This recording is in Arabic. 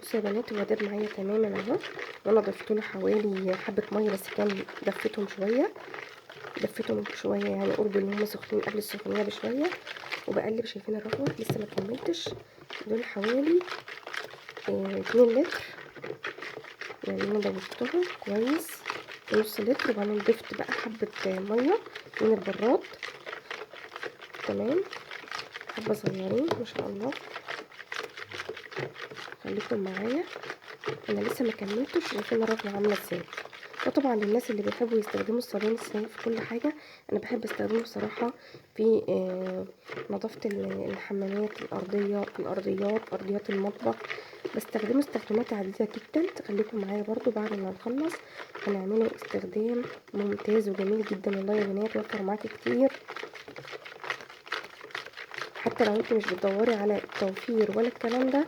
بصوا يا بنات، هو داب معايا تماما اهو، وانا ضفت له حوالي حبه ميه بس كان دفتهم شويه يعني قرب ان هم سخنين قبل السخونيه بشويه. وبقلب، شايفين الرغوه لسه ما كملتش، دول حوالي 2 لتر يعني. انا ضفتهم كويس نص لتر، وبعدين ضفت بقى حبه ميه من البراد. تمام، حبه صغيرين ما شاء الله. خليكم معايا، انا لسه ما كملتش. شايفين الرغوه عامله ازاي. وطبعا للناس اللي بيحبوا يستخدموا الصابون السائل في كل حاجه، انا بحب استخدمه بصراحه في نظافه الحمامات الارضيه، ارضيات المطبخ. بستخدمه استخدامات عديده جدا. خليكم معايا برضو بعد ما نخلص هنعمله استخدام ممتاز وجميل جدا والله يا بنات، وفر معاكي كتير. حتى لو انت مش بتدوري على التوفير ولا الكلام ده،